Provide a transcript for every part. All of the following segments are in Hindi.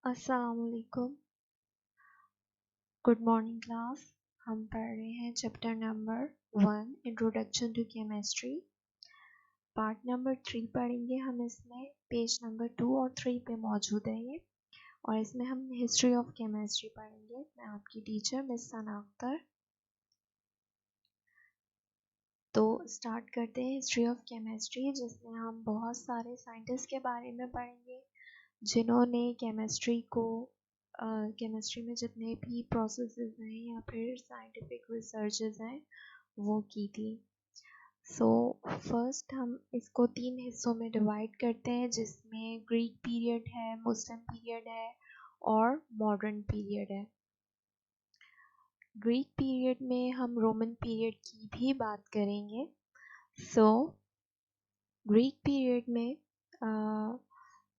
अस्सलामुअलैकुम। Good morning class. हम पढ़ रहे हैं chapter number 1 introduction to chemistry. Part number 3 पढ़ेंगे हम। इसमें पेज नंबर 2 और 3 पे मौजूद है ये, और इसमें हम हिस्ट्री ऑफ केमिस्ट्री पढ़ेंगे। मैं आपकी टीचर मिस सना अख्तर। तो स्टार्ट करते हैं हिस्ट्री ऑफ केमिस्ट्री, जिसमें हम बहुत सारे साइंटिस्ट के बारे में पढ़ेंगे जिन्होंने केमिस्ट्री में जितने भी प्रोसेसेस हैं या फिर साइंटिफिक रिसर्चेस हैं वो की थी। फर्स्ट हम इसको 3 हिस्सों में डिवाइड करते हैं, जिसमें ग्रीक पीरियड है, मुस्लिम पीरियड है और मॉडर्न पीरियड है। ग्रीक पीरियड में हम रोमन पीरियड की भी बात करेंगे। ग्रीक पीरियड में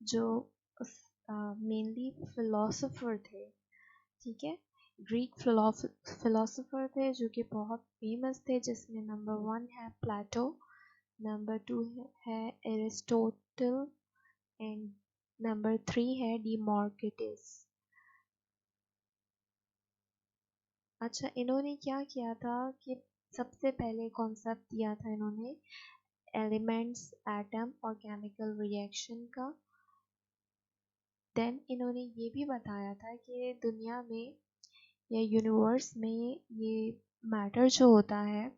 जो मेनली फिलोसोफर थे, ठीक है, ग्रीक फिलोसोफर थे जो कि बहुत फेमस थे, जिसमें नंबर 1 है प्लेटो, नंबर 2 है एरिस्टोटल एंड नंबर 3 है डीमोक्रिटस। अच्छा, इन्होंने क्या किया था कि सबसे पहले कॉन्सेप्ट दिया था इन्होंने एलिमेंट्स, एटम और केमिकल रिएक्शन का। देन इन्होंने ये भी बताया था कि दुनिया में या यूनिवर्स में ये मैटर जो होता है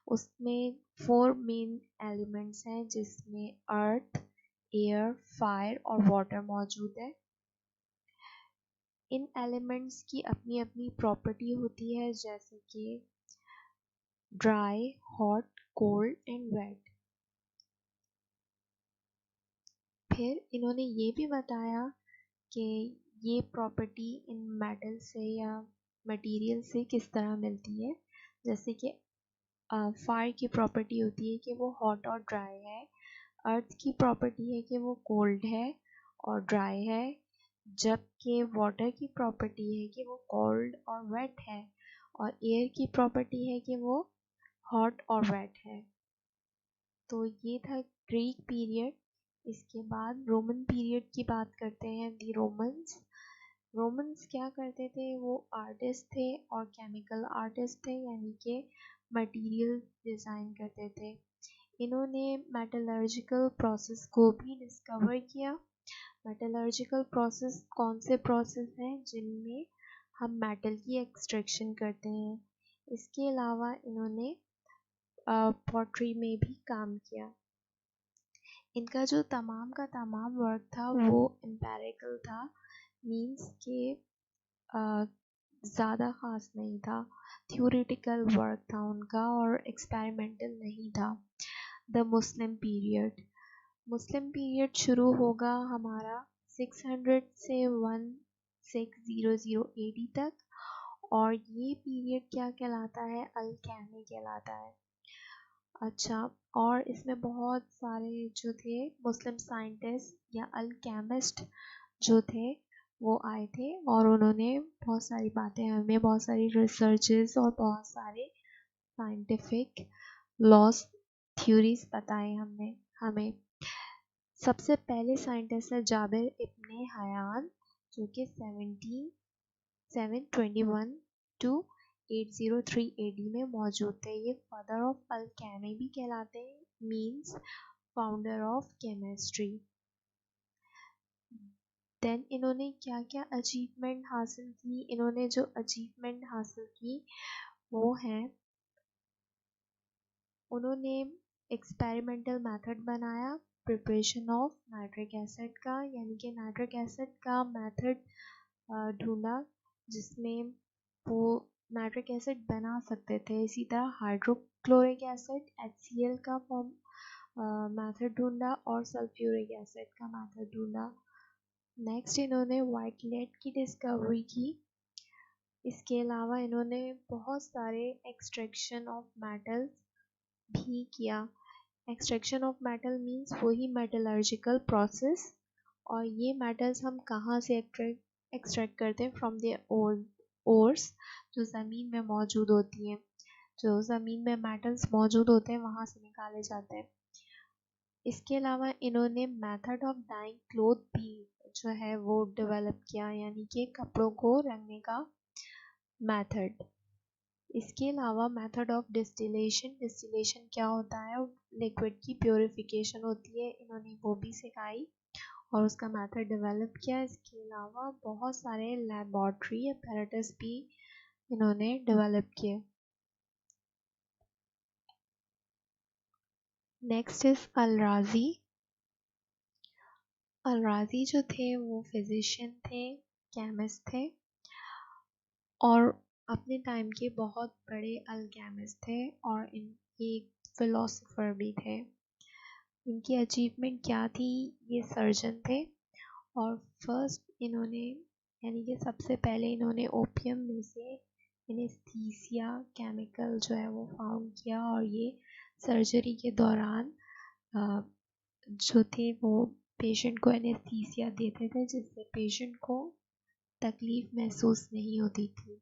उसमें 4 मेन एलिमेंट्स हैं, जिसमें अर्थ, एयर, फायर और वाटर मौजूद है। इन एलिमेंट्स की अपनी अपनी प्रॉपर्टी होती है, जैसे कि dry, hot, cold and wet. फिर इन्होंने ये भी बताया कि ये प्रॉपर्टी इन मेटल से या मटेरियल से किस तरह मिलती है। जैसे कि फायर की प्रॉपर्टी होती है कि वो हॉट और ड्राई है, अर्थ की प्रॉपर्टी है कि वो कोल्ड है और ड्राई है, जबकि वाटर की प्रॉपर्टी है कि वो कोल्ड और वेट है, और एयर की प्रॉपर्टी है कि वो हॉट और वेट है। तो ये था ग्रीक पीरियड। इसके बाद रोमन पीरियड की बात करते हैं। दी रोमन्स क्या करते थे, वो आर्टिस्ट थे और केमिकल आर्टिस्ट थे, यानी कि मटेरियल डिज़ाइन करते थे। इन्होंने मेटलर्जिकल प्रोसेस को भी डिस्कवर किया। मेटलर्जिकल प्रोसेस कौन से प्रोसेस हैं जिनमें हम मेटल की एक्सट्रैक्शन करते हैं। इसके अलावा इन्होंने पॉटरी में भी काम किया। इनका जो तमाम का तमाम वर्क था वो एम्पेरिकल था, मींस के ज़्यादा ख़ास नहीं था, थ्योरेटिकल वर्क था उनका और एक्सपेरिमेंटल नहीं था। द मुस्लिम पीरियड शुरू होगा हमारा 600 से 1600 AD तक, और ये पीरियड क्या कहलाता है, अल-कैमी कहलाता है। अच्छा, और इसमें बहुत सारे जो थे मुस्लिम साइंटिस्ट या अल-केमिस्ट जो थे वो आए थे, और उन्होंने बहुत सारी बातें हमें, बहुत सारी रिसर्चेस और बहुत सारे साइंटिफिक लॉस थ्योरीज बताए हमें। सबसे पहले साइंटिस्ट है जाबिर इब्ने हयान, जो कि 721 टू 803 AD में मौजूद थे। ये फादर ऑफ अल-कैमी भी कहलाते हैं, means founder of chemistry. Then इन्होंने क्या क्या अचीवमेंट हासिल की, इन्होंने जो अचीवमेंट हासिल की वो है, उन्होंने एक्सपेरिमेंटल मेथड बनाया प्रिपरेशन ऑफ नाइट्रिक एसिड का, यानी कि नाइट्रिक एसिड का मेथड ढूंढा जिसमें वो नाइट्रिक एसिड बना सकते थे। इसी तरह हाइड्रोक्लोरिक एसिड HCl का फॉर्म मेथड ढूंढा और सल्फ्यूरिक एसिड का मेथड ढूंढा। नेक्स्ट इन्होंने वाइट लेड की डिस्कवरी की। इसके अलावा इन्होंने बहुत सारे एक्सट्रैक्शन ऑफ मेटल्स भी किया। एक्सट्रैक्शन ऑफ मेटल मींस वही मेटलर्जिकल प्रोसेस, और ये मेटल्स हम कहाँ से एक्सट्रैक्ट करते हैं, फ्रॉम द ओर्स, जो ज़मीन में मौजूद होती हैं। जो ज़मीन में मेटल्स मौजूद होते हैं वहाँ से निकाले जाते हैं। इसके अलावा इन्होंने मेथड ऑफ डाइंग क्लोथ भी जो है वो डेवलप किया, यानी कि कपड़ों को रंगने का मेथड। इसके अलावा मेथड ऑफ डिस्टिलेशन, डिस्टिलेशन क्या होता है, लिक्विड की प्योरिफिकेशन होती है, इन्होंने वो भी सिखाई और उसका मेथड डेवलप किया। इसके अलावा बहुत सारे लैबोरेटरी अपैरेटस भी इन्होंने डेवलप किए। Next is अल-राज़ी। अल-राज़ी जो थे वो फिजिशियन थे, केमिस्ट थे और अपने टाइम के बहुत बड़े अल्केमिस्ट थे और इनके फिलोसोफर भी थे। इनकी अचीवमेंट क्या थी, ये सर्जन थे और फर्स्ट इन्होंने, यानी कि सबसे पहले इन्होंने ओपियम में से एनेस्थीसिया केमिकल जो है वो फाउंड किया और ये सर्जरी के दौरान जो थे वो पेशेंट को एनेस्थीसिया देते थे जिससे पेशेंट को तकलीफ़ महसूस नहीं होती थी।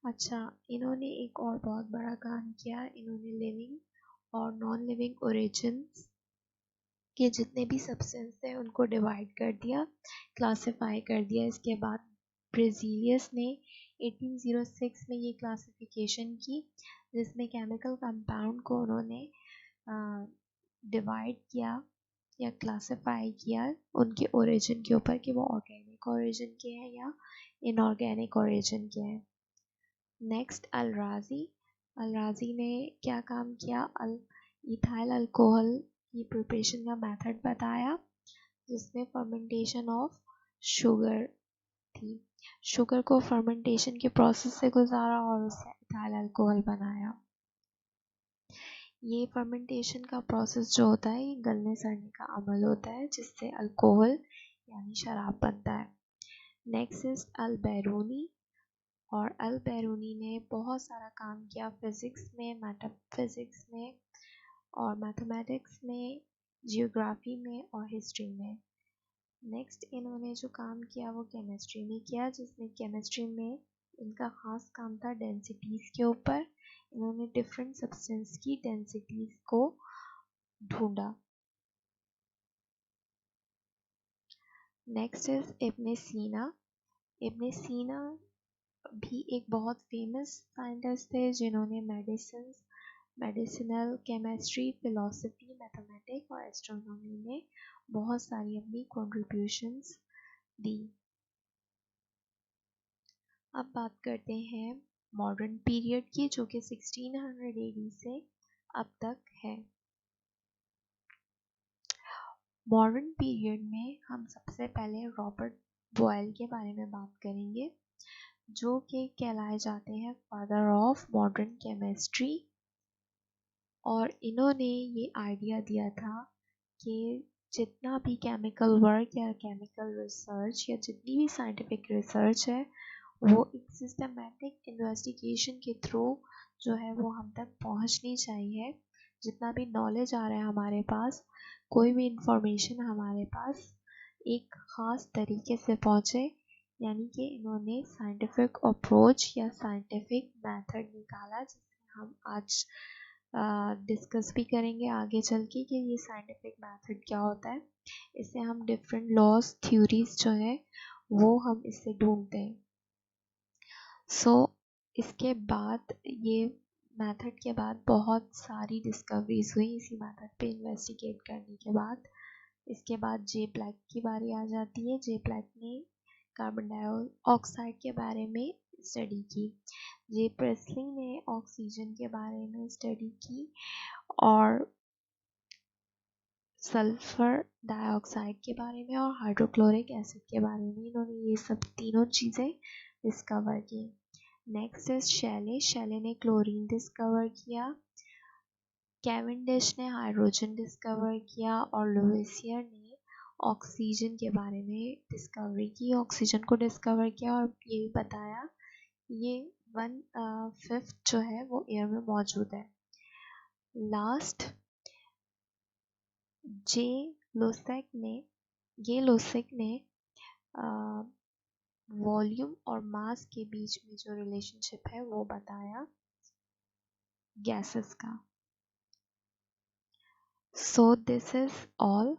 अच्छा, इन्होंने एक और बहुत बड़ा काम किया, इन्होंने लिविंग और नॉन लिविंग ओरिजिन्स के जितने भी सब्सटेंस थे उनको डिवाइड कर दिया, क्लासिफाई कर दिया। इसके बाद ब्रेज़िलियस ने 1806 में ये क्लासिफिकेशन की जिसमें केमिकल कंपाउंड को उन्होंने डिवाइड किया या क्लासिफाई किया उनके ओरिजिन के ऊपर कि वो ऑर्गेनिक ओरिजिन के हैं या इनऑर्गेनिक ओरिजिन के हैं। नेक्स्ट अल-राज़ी। अल-राज़ी ने क्या काम किया, इथाइल अल्कोहल की प्रिपरेशन का मेथड बताया जिसमें फर्मेंटेशन ऑफ शुगर थी। शुगर को फर्मेंटेशन के प्रोसेस से गुजारा और उससे इथाइल अल्कोहल बनाया। ये फर्मेंटेशन का प्रोसेस जो होता है ये गलने सड़ने का अमल होता है जिससे अल्कोहल यानी शराब बनता है। Next is Al-Biruni. और अल-बैरूनी ने बहुत सारा काम किया फिज़िक्स में, मेटाफिज़िक्स में और मैथमेटिक्स में, जियोग्राफी में और हिस्ट्री में। नेक्स्ट इन्होंने जो काम किया वो केमिस्ट्री में किया जिसमें केमिस्ट्री में इनका ख़ास काम था डेंसिटीज़ के ऊपर। इन्होंने डिफरेंट सब्सटेंस की डेंसिटीज़ को ढूंढा। नेक्स्ट इज इब्न सीना। इब्न सीना भी एक बहुत फेमस साइंटिस्ट थे जिन्होंने मेडिसिनल केमिस्ट्री, फिलोसफी, मैथमेटिक्स और एस्ट्रोनॉमी में बहुत सारी अपनी कंट्रीब्यूशंस दी। अब बात करते हैं मॉडर्न पीरियड की जो कि 1600 AD से अब तक है। मॉडर्न पीरियड में हम सबसे पहले रॉबर्ट बॉयल के बारे में बात करेंगे जो कि कहलाए जाते हैं फादर ऑफ मॉडर्न केमिस्ट्री। और इन्होंने ये आइडिया दिया था कि जितना भी केमिकल वर्क या केमिकल रिसर्च या जितनी भी साइंटिफिक रिसर्च है वो एक सिस्टमैटिक इन्वेस्टिगेशन के थ्रू जो है वो हम तक पहुंचनी चाहिए। जितना भी नॉलेज आ रहा है हमारे पास, कोई भी इंफॉर्मेशन हमारे पास एक ख़ास तरीके से पहुंचे, यानी कि इन्होंने साइंटिफिक अप्रोच या साइंटिफिक मेथड निकाला जिसे हम आज डिस्कस भी करेंगे आगे चल के कि ये साइंटिफिक मेथड क्या होता है। इससे हम डिफरेंट लॉज, थ्योरीज जो है वो हम इससे ढूंढते हैं। इसके बाद ये मेथड के बाद बहुत सारी डिस्कवरीज हुई इसी मेथड पे इन्वेस्टिगेट करने के बाद। इसके बाद जे प्लैंक की बारी आ जाती है। जे प्लैंक ने कार्बन डाइऑक्साइड के बारे में स्टडी की। जे प्रेस्ली ने ऑक्सीजन के बारे में स्टडी की और सल्फर डाइऑक्साइड के बारे में और हाइड्रोक्लोरिक एसिड के बारे में इन्होंने ये सब तीनों चीज़ें डिस्कवर की। Next is Shelley. शैले ने क्लोरीन डिस्कवर किया। कैवेंडिश ने हाइड्रोजन डिस्कवर किया और लुइसियर ने ऑक्सीजन के बारे में डिस्कवरी की, ऑक्सीजन को डिस्कवर किया और ये भी बताया ये 1/5 जो है वो एयर में मौजूद है। लास्ट जे लोसेक ने वॉल्यूम और मास के बीच में जो रिलेशनशिप है वो बताया गैसेस का। So this is all.